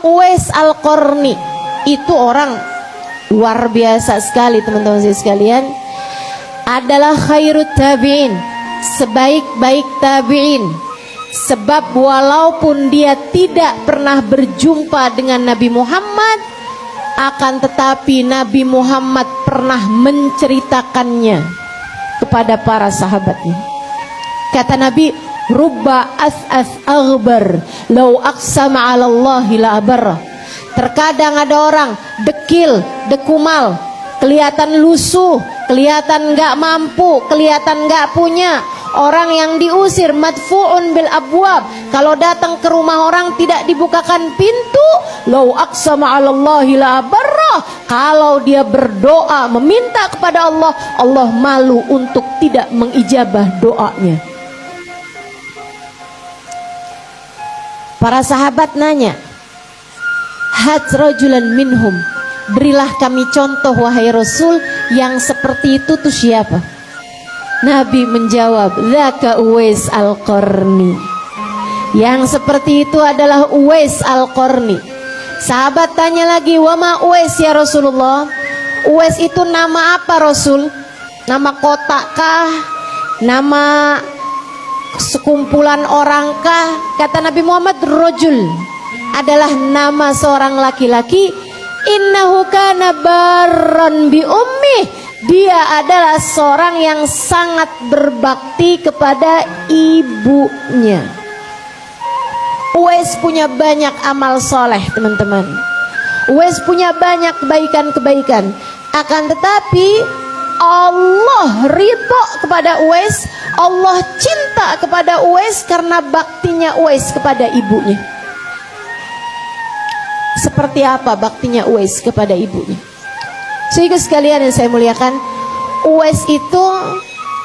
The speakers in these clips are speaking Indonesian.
Uwais Al-Qarni. Itu orang luar biasa sekali teman-teman sekalian. Adalah khairut tabi'in, sebaik-baik tabi'in. Sebab walaupun dia tidak pernah berjumpa dengan Nabi Muhammad, akan tetapi Nabi Muhammad pernah menceritakannya kepada para sahabatnya. Kata Nabi, rubba as'as aghbar law aqsama 'ala Allahi la abarra. Terkadang ada orang dekil, dekumal, kelihatan lusuh, kelihatan enggak mampu, kelihatan enggak punya. Orang yang diusir, madfu'un bil abwab. Kalau datang ke rumah orang tidak dibukakan pintu, law aqsama 'ala Allahi la abarra. Kalau dia berdoa meminta kepada Allah, Allah malu untuk tidak mengijabah doanya. Para sahabat nanya, hat rajulan minhum, berilah kami contoh wahai Rasul yang seperti itu tuh siapa? Nabi menjawab, dzaka Uwais Al-Qarni. Yang seperti itu adalah Uwais Al-Qarni. Sahabat tanya lagi, wa ma Uwais ya Rasulullah? Uwais itu nama apa Rasul? Nama kota kah? Nama sekumpulan orang kah? Kata Nabi Muhammad, rajul, adalah nama seorang laki-laki. Innahu kana barran bi ummih. Dia adalah seorang yang sangat berbakti kepada ibunya. Uwais punya banyak amal soleh teman-teman. Uwais punya banyak kebaikan-kebaikan. Akan tetapi Allah ridho kepada Uwais, Allah cinta kepada Uwais karena baktinya Uwais kepada ibunya. Seperti apa baktinya Uwais kepada ibunya? Sehingga sekalian yang saya muliakan, Uwais itu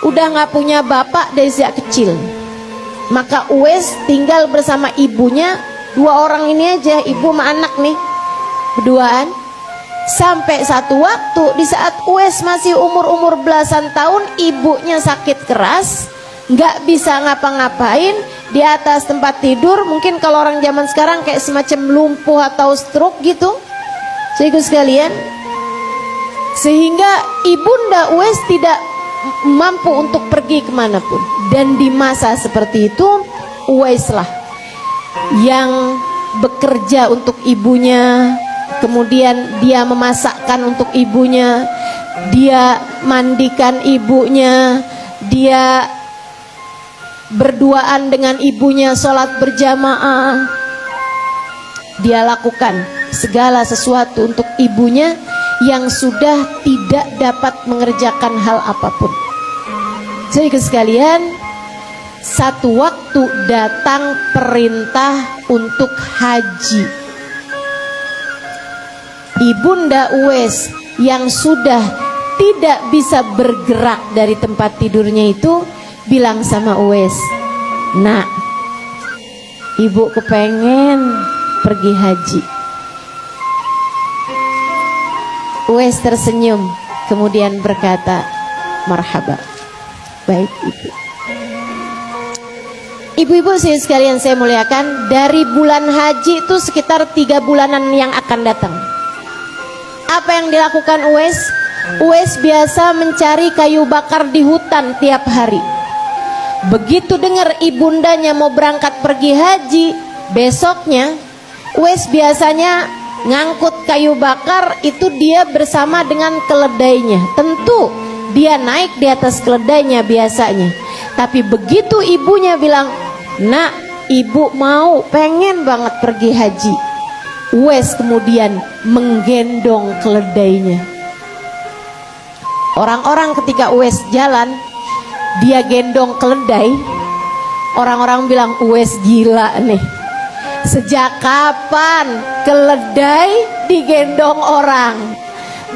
udah gak punya bapak dari sejak kecil. Maka Uwais tinggal bersama ibunya, dua orang ini aja, ibu sama anak nih, berduaan. Sampai satu waktu di saat Uwais masih umur belasan tahun, ibunya sakit keras, gak bisa ngapa-ngapain. Di atas tempat tidur, mungkin kalau orang zaman sekarang kayak semacam lumpuh atau stroke gitu. Sehingga sekalian, sehingga ibunda Uwais tidak mampu untuk pergi kemanapun. Dan di masa seperti itu, Uwaislah yang bekerja untuk ibunya. Kemudian dia memasakkan untuk ibunya, dia mandikan ibunya, dia berduaan dengan ibunya, sholat berjamaah. Dia lakukan segala sesuatu untuk ibunya yang sudah tidak dapat mengerjakan hal apapun. Sehingga sekalian, satu waktu datang perintah untuk haji. Ibunda Uwais yang sudah tidak bisa bergerak dari tempat tidurnya itu bilang sama Uwais, nak, ibu kepengen pergi haji. Uwais tersenyum, kemudian berkata, marhaba, baik ibu. Ibu-ibu sekalian saya muliakan, dari bulan haji itu sekitar 3 bulanan yang akan datang. Apa yang dilakukan Uwais? Uwais biasa mencari kayu bakar di hutan tiap hari. Begitu dengar ibundanya mau berangkat pergi haji, besoknya Uwais biasanya ngangkut kayu bakar itu dia bersama dengan keledainya. Tentu dia naik di atas keledainya biasanya. Tapi begitu ibunya bilang, nak, ibu mau, pengen banget pergi haji, Uwais kemudian menggendong keledainya. Orang-orang ketika Uwais jalan, dia gendong keledai, orang-orang bilang, Uwais gila nih. Sejak kapan keledai digendong orang?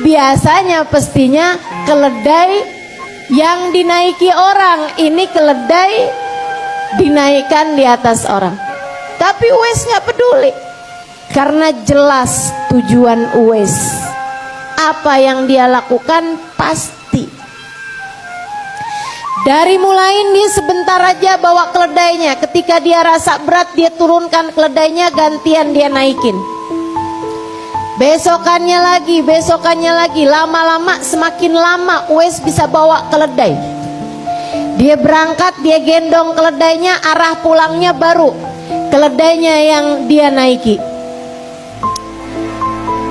Biasanya pastinya keledai yang dinaiki orang, ini keledai dinaikkan di atas orang. Tapi Uwais gak peduli, karena jelas tujuan Uwais. Apa yang dia lakukan pasti. Dari mulain dia sebentar aja bawa keledainya. Ketika dia rasa berat dia turunkan keledainya, gantian dia naikin. Besokannya lagi, lama-lama semakin lama Uwais bisa bawa keledai. Dia berangkat, dia gendong keledainya, arah pulangnya baru keledainya yang dia naiki.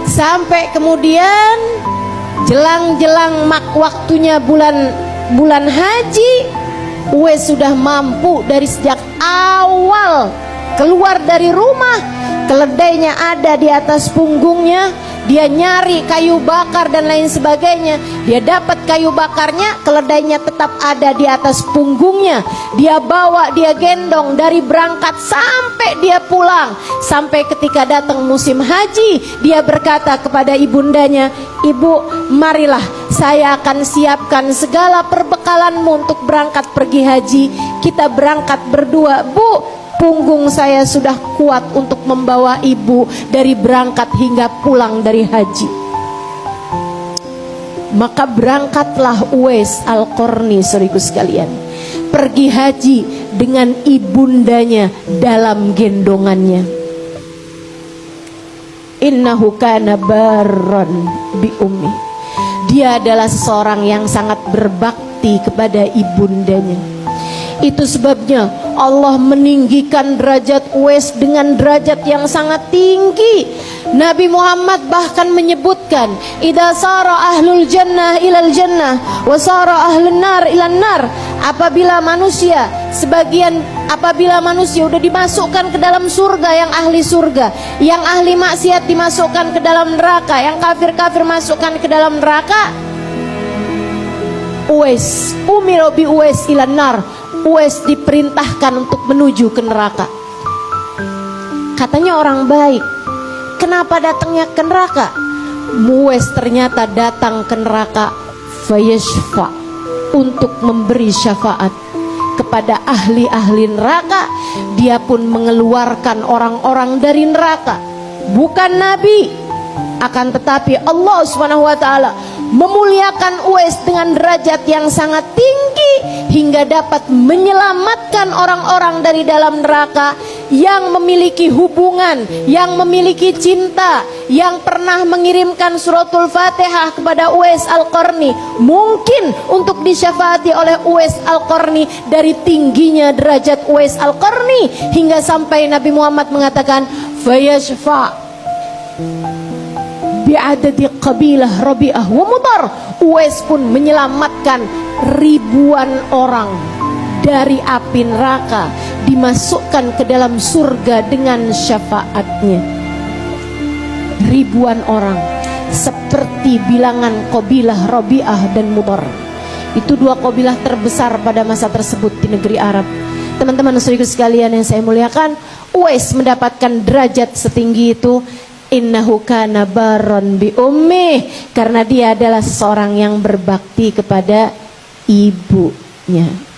Sampai kemudian jelang-jelang waktunya bulan haji, Uwais sudah mampu dari sejak awal keluar dari rumah, keledainya ada di atas punggungnya. Dia nyari kayu bakar dan lain sebagainya. Dia dapat kayu bakarnya, keledainya tetap ada di atas punggungnya. Dia bawa, dia gendong dari berangkat sampai dia pulang. Sampai ketika datang musim haji, dia berkata kepada ibundanya, "Ibu, marilah saya akan siapkan segala perbekalanmu untuk berangkat pergi haji. Kita berangkat berdua, Bu. Punggung saya sudah kuat untuk membawa ibu dari berangkat hingga pulang dari haji." Maka berangkatlah Uwais Al-Qarni, saudaraku sekalian, pergi haji dengan ibundanya dalam gendongannya. Innahu kana barran bi ummi. Dia adalah seseorang yang sangat berbakti kepada ibundanya. Itu sebabnya Allah meninggikan derajat Uwais dengan derajat yang sangat tinggi. Nabi Muhammad bahkan menyebutkan, "Idza sara ahlul jannah ilal jannah wa sara ahlun nar ilan nar." Apabila manusia udah dimasukkan ke dalam surga, yang ahli surga, yang ahli maksiat dimasukkan ke dalam neraka, yang kafir-kafir masukkan ke dalam neraka, Uwais umiro bi Uwais ilan nar. Uwais diperintahkan untuk menuju ke neraka. Katanya orang baik, kenapa datangnya ke neraka? Uwais ternyata datang ke neraka fayashfa, untuk memberi syafaat kepada ahli-ahli neraka. Dia pun mengeluarkan orang-orang dari neraka. Bukan Nabi, akan tetapi Allah SWT memuliakan Uwais dengan derajat yang sangat tinggi, hingga dapat menyelamatkan orang-orang dari dalam neraka yang memiliki hubungan, yang memiliki cinta, yang pernah mengirimkan suratul Fatihah kepada Uwais Al-Qarni, mungkin untuk disyafaati oleh Uwais Al-Qarni. Dari tingginya derajat Uwais Al-Qarni hingga sampai Nabi Muhammad mengatakan, "Fayashfa' bi'adadi qabilah Rabi'ah wa Mudar." Uwais pun menyelamatkan ribuan orang dari api neraka, dimasukkan ke dalam surga dengan syafaatnya. Ribuan orang, seperti bilangan qabilah Rabi'ah dan Mudar. Itu dua qabilah terbesar pada masa tersebut di negeri Arab. Teman-teman saudaraku sekalian yang saya muliakan, Uwais mendapatkan derajat setinggi itu, innahu kana barran bi ummih, karena dia adalah seseorang yang berbakti kepada ibunya.